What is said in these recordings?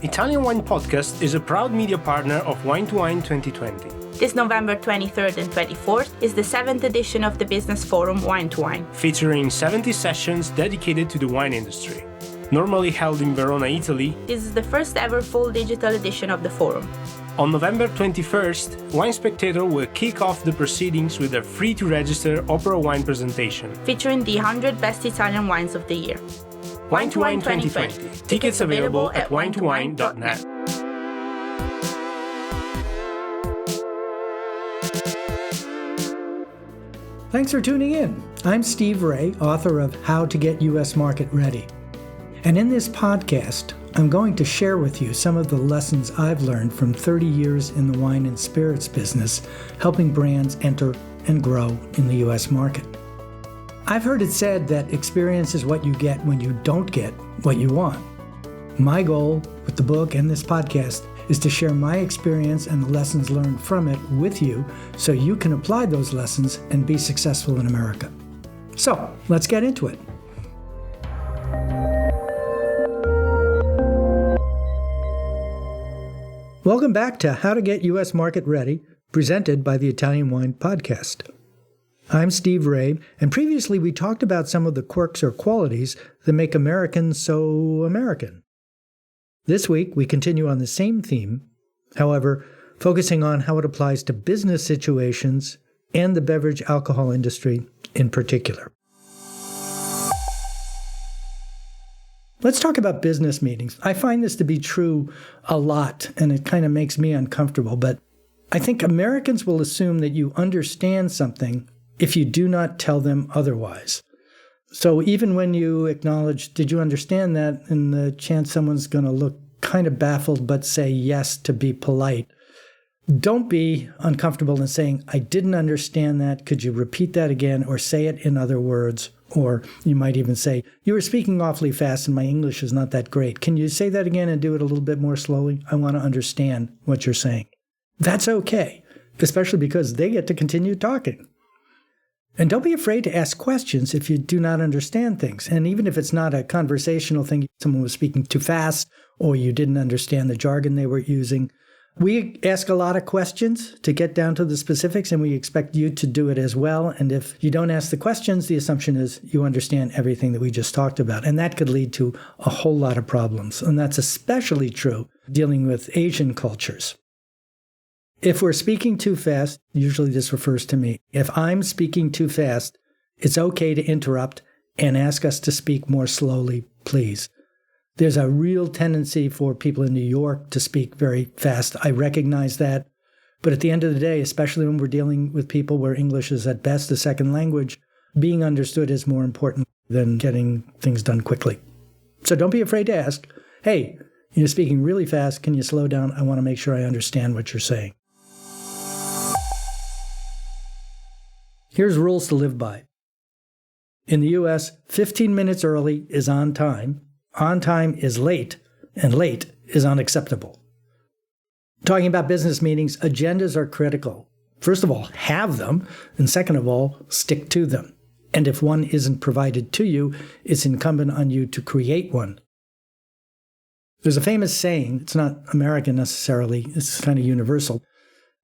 Italian Wine Podcast is a proud media partner of Wine to Wine 2020. This November 23rd and 24th is the 7th edition of the business forum Wine to Wine, featuring 70 sessions dedicated to the wine industry. Normally held in Verona, Italy, this is the first ever full digital edition of the forum. On November 21st, Wine Spectator will kick off the proceedings with a free-to-register Opera Wine presentation, featuring the 100 best Italian wines of the year. Wine to Wine 2020. Tickets available at winetowine.net. Thanks for tuning in. I'm Steve Raye, author of How to Get U.S. Market Ready. And in this podcast, I'm going to share with you some of the lessons I've learned from 30 years in the wine and spirits business, helping brands enter and grow in the U.S. market. I've heard it said that experience is what you get when you don't get what you want. My goal with the book and this podcast is to share my experience and the lessons learned from it with you so you can apply those lessons and be successful in America. So, let's get into it. Welcome back to How to Get U.S. Market Ready, presented by the Italian Wine Podcast. I'm Steve Raye, and previously we talked about some of the quirks or qualities that make Americans so American. This week, we continue on the same theme, however, focusing on how it applies to business situations and the beverage alcohol industry in particular. Let's talk about business meetings. I find this to be true a lot, and it kind of makes me uncomfortable, but I think Americans will assume that you understand something if you do not tell them otherwise. So even when you acknowledge, did you understand that, and the chance someone's going to look kind of baffled but say yes to be polite, don't be uncomfortable in saying, I didn't understand that. Could you repeat that again or say it in other words? Or you might even say, you were speaking awfully fast and my English is not that great. Can you say that again and do it a little bit more slowly? I want to understand what you're saying. That's okay, especially because they get to continue talking. And don't be afraid to ask questions if you do not understand things. And even if it's not a conversational thing, someone was speaking too fast or you didn't understand the jargon they were using. We ask a lot of questions to get down to the specifics, and we expect you to do it as well. And if you don't ask the questions, the assumption is you understand everything that we just talked about. And that could lead to a whole lot of problems. And that's especially true dealing with Asian cultures. If we're speaking too fast, usually this refers to me. If I'm speaking too fast, it's okay to interrupt and ask us to speak more slowly, please. There's a real tendency for people in New York to speak very fast. I recognize that. But at the end of the day, especially when we're dealing with people where English is at best a second language, being understood is more important than getting things done quickly. So don't be afraid to ask, hey, you're speaking really fast. Can you slow down? I want to make sure I understand what you're saying. Here's rules to live by. In the U.S., 15 minutes early is on time is late, and late is unacceptable. Talking about business meetings, agendas are critical. First of all, have them, and second of all, stick to them. And if one isn't provided to you, it's incumbent on you to create one. There's a famous saying, it's not American necessarily, it's kind of universal,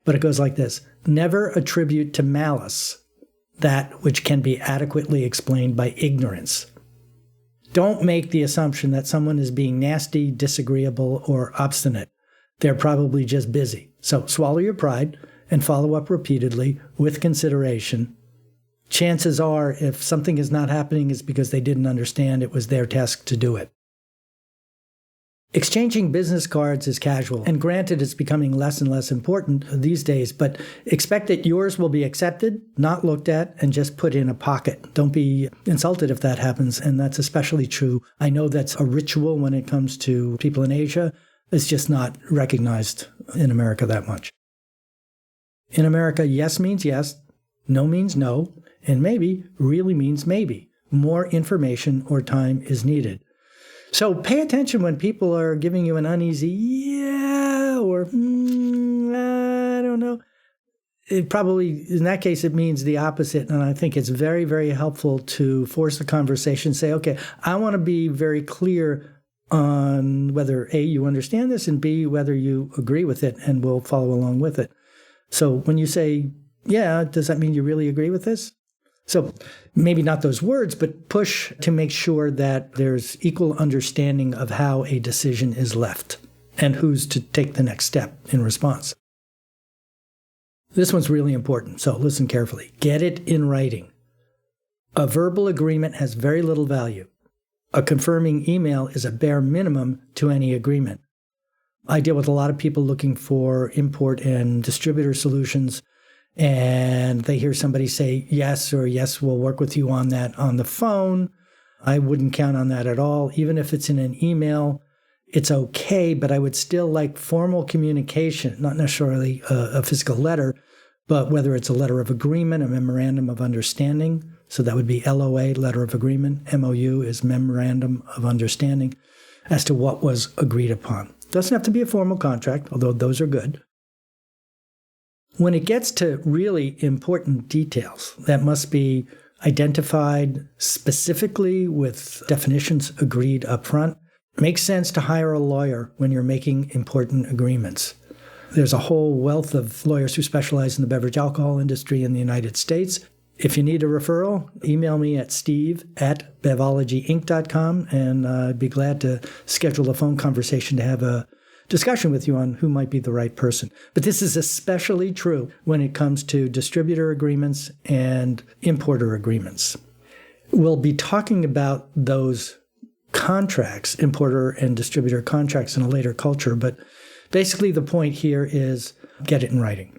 but it goes like this: never attribute to malice that which can be adequately explained by ignorance. Don't make the assumption that someone is being nasty, disagreeable, or obstinate. They're probably just busy. So swallow your pride and follow up repeatedly with consideration. Chances are, if something is not happening, it's because they didn't understand it was their task to do it. Exchanging business cards is casual, and granted, it's becoming less and less important these days, but expect that yours will be accepted, not looked at, and just put in a pocket. Don't be insulted if that happens, and that's especially true. I know that's a ritual when it comes to people in Asia. It's just not recognized in America that much. In America, yes means yes, no means no, and maybe really means maybe. More information or time is needed. So pay attention when people are giving you an uneasy yeah or I don't know. It probably, in that case, it means the opposite. And I think it's very, very helpful to force the conversation, say, okay, I want to be very clear on whether A, you understand this, and B, whether you agree with it and will follow along with it. So when you say, yeah, does that mean you really agree with this? So maybe not those words, but push to make sure that there's equal understanding of how a decision is left and who's to take the next step in response. This one's really important, so listen carefully. Get it in writing. A verbal agreement has very little value. A confirming email is a bare minimum to any agreement. I deal with a lot of people looking for import and distributor solutions, and they hear somebody say yes, or yes, we'll work with you on that on the phone. I wouldn't count on that at all. Even if it's in an email, it's okay, but I would still like formal communication, not necessarily a physical letter, but whether it's a letter of agreement, a memorandum of understanding. So that would be LOA, letter of agreement. MOU is memorandum of understanding as to what was agreed upon. Doesn't have to be a formal contract, although those are good. When it gets to really important details that must be identified specifically with definitions agreed up front, it makes sense to hire a lawyer when you're making important agreements. There's a whole wealth of lawyers who specialize in the beverage alcohol industry in the United States. If you need a referral, email me at steve@bevologyinc.com, and I'd be glad to schedule a phone conversation to have a discussion with you on who might be the right person. But this is especially true when it comes to distributor agreements and importer agreements. We'll be talking about those contracts, importer and distributor contracts, in a later culture, but basically the point here is get it in writing.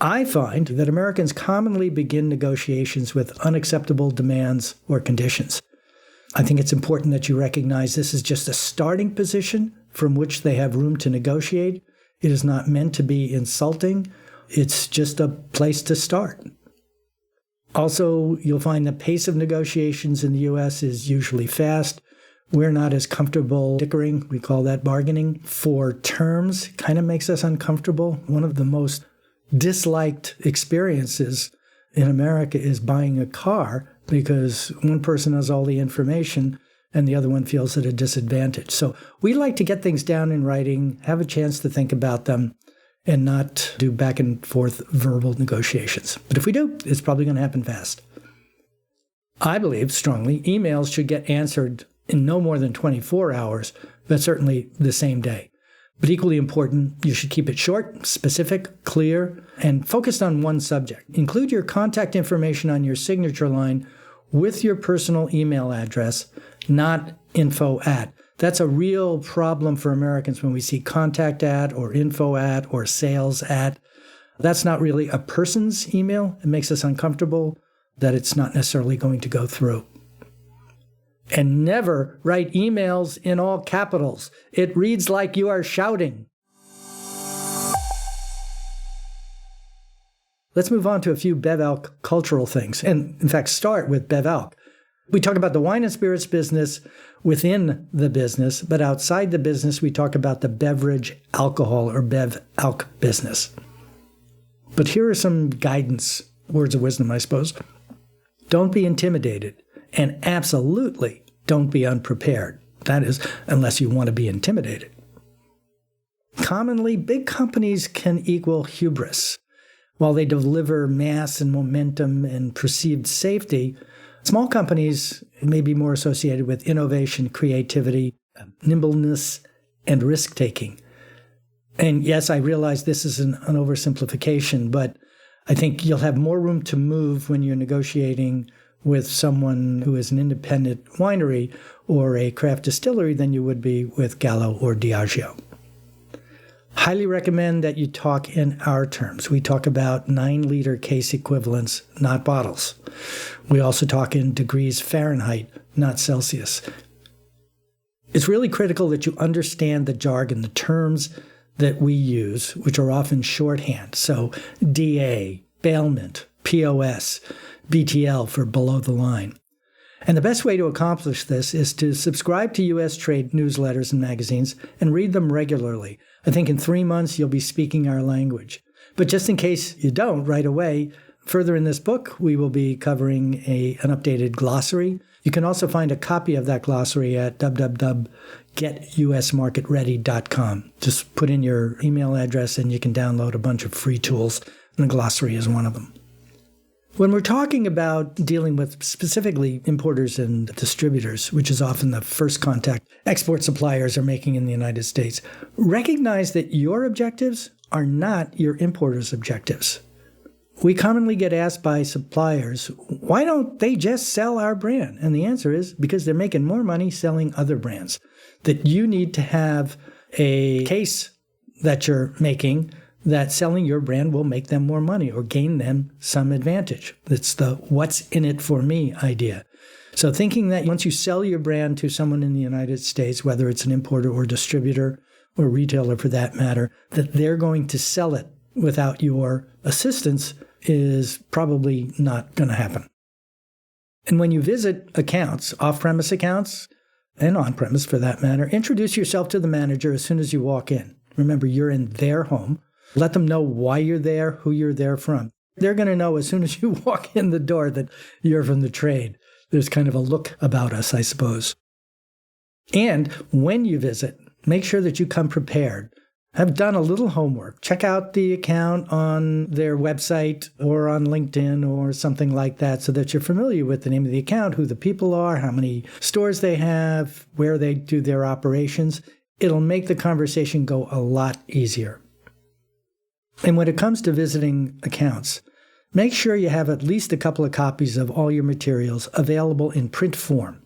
I find that Americans commonly begin negotiations with unacceptable demands or conditions. I think it's important that you recognize this is just a starting position from which they have room to negotiate. It is not meant to be insulting. It's just a place to start. Also, you'll find the pace of negotiations in the U.S. is usually fast. We're not as comfortable dickering, we call that bargaining, for terms. Kind of makes us uncomfortable. One of the most disliked experiences in America is buying a car, because one person has all the information and the other one feels at a disadvantage. So we like to get things down in writing, have a chance to think about them, and not do back and forth verbal negotiations. But if we do, it's probably going to happen fast. I believe strongly emails should get answered in no more than 24 hours, but certainly the same day. But equally important, you should keep it short, specific, clear, and focused on one subject. Include your contact information on your signature line with your personal email address, not info@. That's a real problem for Americans when we see contact at or info at or sales at. That's not really a person's email. It makes us uncomfortable that it's not necessarily going to go through. And never write emails in all capitals. It reads like you are shouting. Let's move on to a few BevAlc cultural things, and in fact start with BevAlc. We talk about the wine and spirits business within the business, but outside the business we talk about the beverage alcohol or BevAlc business. But here are some guidance, words of wisdom, I suppose. Don't be intimidated. And absolutely don't be unprepared. That is, unless you want to be intimidated. Commonly, big companies can equal hubris. While they deliver mass and momentum and perceived safety, small companies may be more associated with innovation, creativity, nimbleness, and risk-taking. And yes, I realize this is an oversimplification, but I think you'll have more room to move when you're negotiating with someone who is an independent winery or a craft distillery than you would be with Gallo or Diageo. Highly recommend that you talk in our terms. We talk about 9-liter case equivalents, not bottles. We also talk in degrees Fahrenheit, not Celsius. It's really critical that you understand the jargon, the terms that we use, which are often shorthand. So DA, bailment, POS, BTL for below the line. And the best way to accomplish this is to subscribe to U.S. trade newsletters and magazines and read them regularly. I think in 3 months you'll be speaking our language. But just in case you don't right away, further in this book we will be covering an updated glossary You can also find a copy of that glossary at www.getusmarketready.com. Just put in your email address and you can download a bunch of free tools, and the glossary is one of them. When we're talking about dealing with specifically importers and distributors, which is often the first contact export suppliers are making in the United States, recognize that your objectives are not your importer's objectives. We commonly get asked by suppliers, why don't they just sell our brand? And the answer is because they're making more money selling other brands. That you need to have a case that you're making that selling your brand will make them more money or gain them some advantage. It's the what's in it for me idea. So thinking that once you sell your brand to someone in the United States, whether it's an importer or distributor or retailer for that matter, that they're going to sell it without your assistance is probably not going to happen. And when you visit accounts, off-premise accounts, and on-premise for that matter, introduce yourself to the manager as soon as you walk in. Remember, you're in their home. Let them know why you're there, who you're there from. They're going to know as soon as you walk in the door that you're from the trade. There's kind of a look about us, I suppose. And when you visit, make sure that you come prepared. Have done a little homework. Check out the account on their website or on LinkedIn or something like that so that you're familiar with the name of the account, who the people are, how many stores they have, where they do their operations. It'll make the conversation go a lot easier. And when it comes to visiting accounts, make sure you have at least a couple of copies of all your materials available in print form.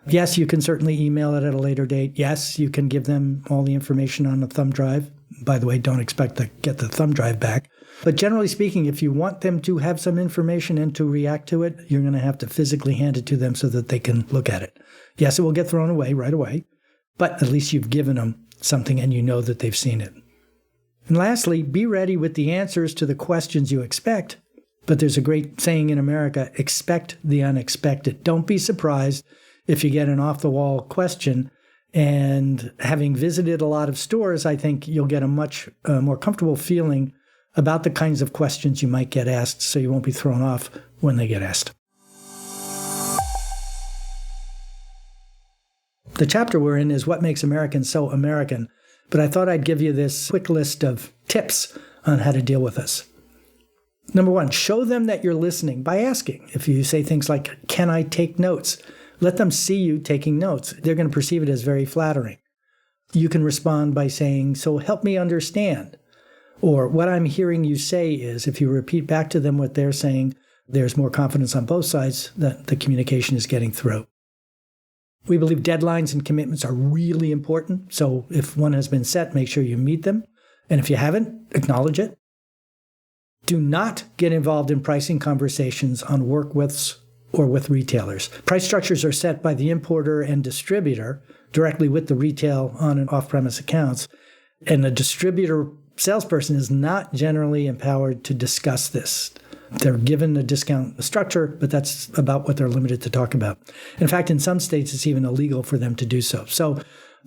Yes, you can certainly email it at a later date. Yes, you can give them all the information on a thumb drive. By the way, don't expect to get the thumb drive back. But generally speaking, if you want them to have some information and to react to it, you're going to have to physically hand it to them so that they can look at it. Yes, it will get thrown away right away, but at least you've given them something and you know that they've seen it. And lastly, be ready with the answers to the questions you expect. But there's a great saying in America, expect the unexpected. Don't be surprised if you get an off-the-wall question. And having visited a lot of stores, I think you'll get a much more comfortable feeling about the kinds of questions you might get asked, so you won't be thrown off when they get asked. The chapter we're in is What Makes Americans So American, but I thought I'd give you this quick list of tips on how to deal with this. Number one, show them that you're listening by asking. If you say things like, can I take notes? Let them see you taking notes. They're going to perceive it as very flattering. You can respond by saying, so help me understand. Or what I'm hearing you say is, if you repeat back to them what they're saying, there's more confidence on both sides that the communication is getting through. We believe deadlines and commitments are really important. So if one has been set, make sure you meet them. And if you haven't, acknowledge it. Do not get involved in pricing conversations on work with or with retailers. Price structures are set by the importer and distributor directly with the retail on and off-premise accounts. And the distributor salesperson is not generally empowered to discuss this. They're given a discount structure, but that's about what they're limited to talk about. In fact, in some states, it's even illegal for them to do so. So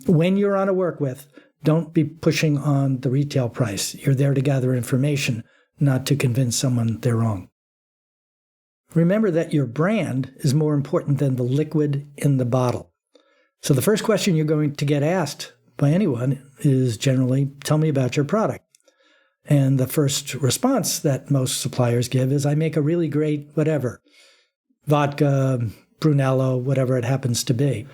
when you're on a work with, don't be pushing on the retail price. You're there to gather information, not to convince someone they're wrong. Remember that your brand is more important than the liquid in the bottle. So the first question you're going to get asked by anyone is generally, tell me about your product. And the first response that most suppliers give is, I make a really great whatever, vodka, Brunello, whatever it happens to be.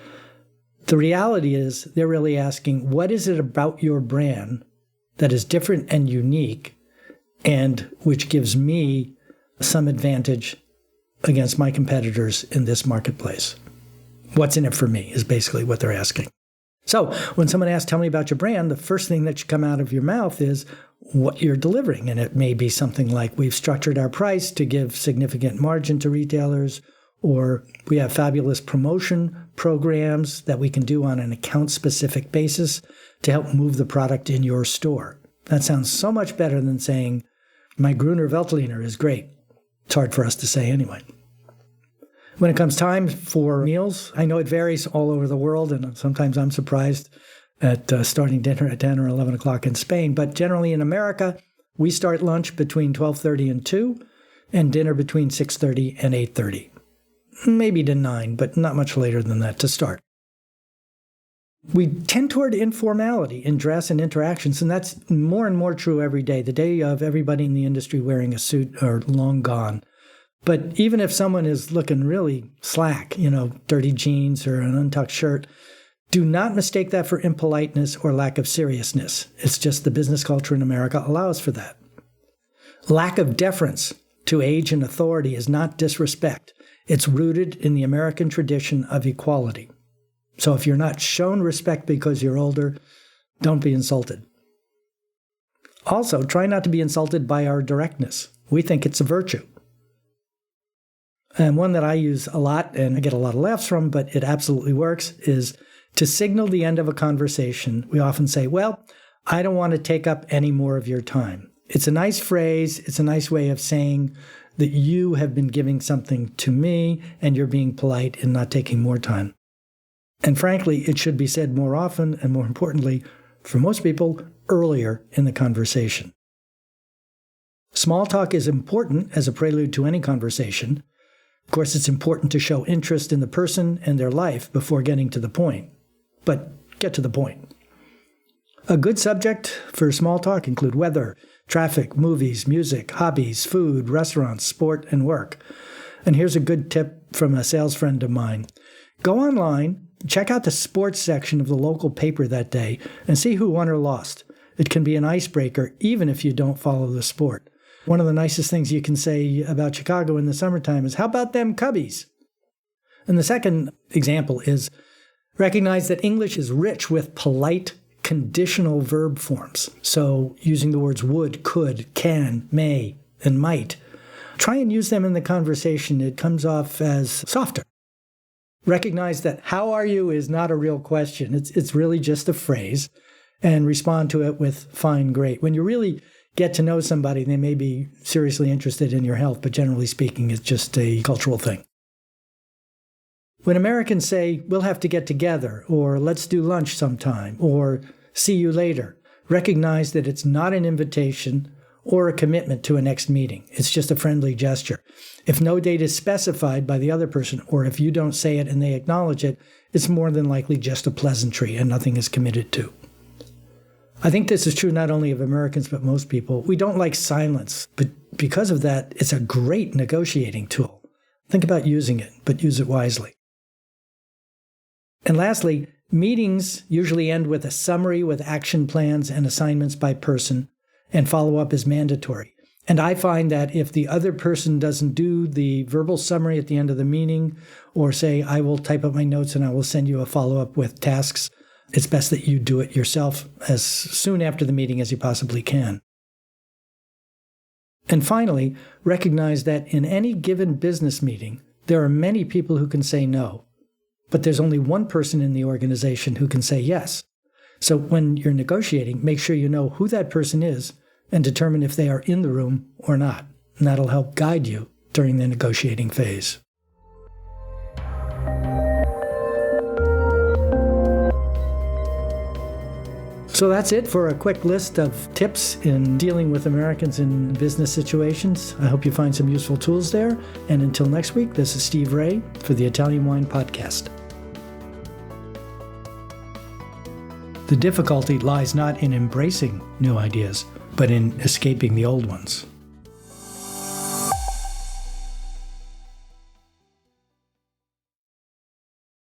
The reality is they're really asking, what is it about your brand that is different and unique and which gives me some advantage against my competitors in this marketplace? What's in it for me is basically what they're asking. So when someone asks, tell me about your brand, the first thing that should come out of your mouth is what you're delivering. And it may be something like, we've structured our price to give significant margin to retailers, or we have fabulous promotion programs that we can do on an account-specific basis to help move the product in your store. That sounds so much better than saying, my Gruner Veltliner is great. It's hard for us to say anyway. When it comes time for meals, I know it varies all over the world, and sometimes I'm surprised at starting dinner at 10 or 11 o'clock in Spain. But generally in America, we start lunch between 12:30 and 2, and dinner between 6:30 and 8:30. maybe to 9, but not much later than that to start. We tend toward informality in dress and interactions, and that's more and more true every day. The day of everybody in the industry wearing a suit are long gone. But even if someone is looking really slack, dirty jeans or an untucked shirt, do not mistake that for impoliteness or lack of seriousness. It's just the business culture in America allows for that. Lack of deference to age and authority is not disrespect. It's rooted in the American tradition of equality. So if you're not shown respect because you're older, don't be insulted. Also, try not to be insulted by our directness. We think it's a virtue. And one that I use a lot, and I get a lot of laughs from, but it absolutely works, is to signal the end of a conversation. We often say, well, I don't want to take up any more of your time. It's a nice phrase. It's a nice way of saying that you have been giving something to me and you're being polite and not taking more time. And frankly, it should be said more often and, more importantly, for most people, earlier in the conversation. Small talk is important as a prelude to any conversation. Of course, it's important to show interest in the person and their life before getting to the point. But get to the point. A good subject for small talk include weather, traffic, movies, music, hobbies, food, restaurants, sport, and work. And here's a good tip from a sales friend of mine. Go online, check out the sports section of the local paper that day, and see who won or lost. It can be an icebreaker, even if you don't follow the sport. One of the nicest things you can say about Chicago in the summertime is, how about them Cubbies? And the second example is, recognize that English is rich with polite conditional verb forms. So using the words would, could, can, may, and might. Try and use them in the conversation. It comes off as softer. Recognize that how are you is not a real question. It's really just a phrase, and respond to it with fine, great. When you really get to know somebody, they may be seriously interested in your health, but generally speaking, it's just a cultural thing. When Americans say, we'll have to get together, or let's do lunch sometime, or see you later, recognize that it's not an invitation or a commitment to a next meeting. It's just a friendly gesture. If no date is specified by the other person, or if you don't say it and they acknowledge it, it's more than likely just a pleasantry and nothing is committed to. I think this is true not only of Americans, but most people. We don't like silence, but because of that, it's a great negotiating tool. Think about using it, but use it wisely. And lastly, meetings usually end with a summary with action plans and assignments by person, and follow-up is mandatory. And I find that if the other person doesn't do the verbal summary at the end of the meeting, or say, I will type up my notes and I will send you a follow-up with tasks, it's best that you do it yourself as soon after the meeting as you possibly can. And finally, recognize that in any given business meeting, there are many people who can say no. But there's only one person in the organization who can say yes. So when you're negotiating, make sure you know who that person is and determine if they are in the room or not. And that'll help guide you during the negotiating phase. So that's it for a quick list of tips in dealing with Americans in business situations. I hope you find some useful tools there. And until next week, this is Steve Raye for the Italian Wine Podcast. The difficulty lies not in embracing new ideas, but in escaping the old ones.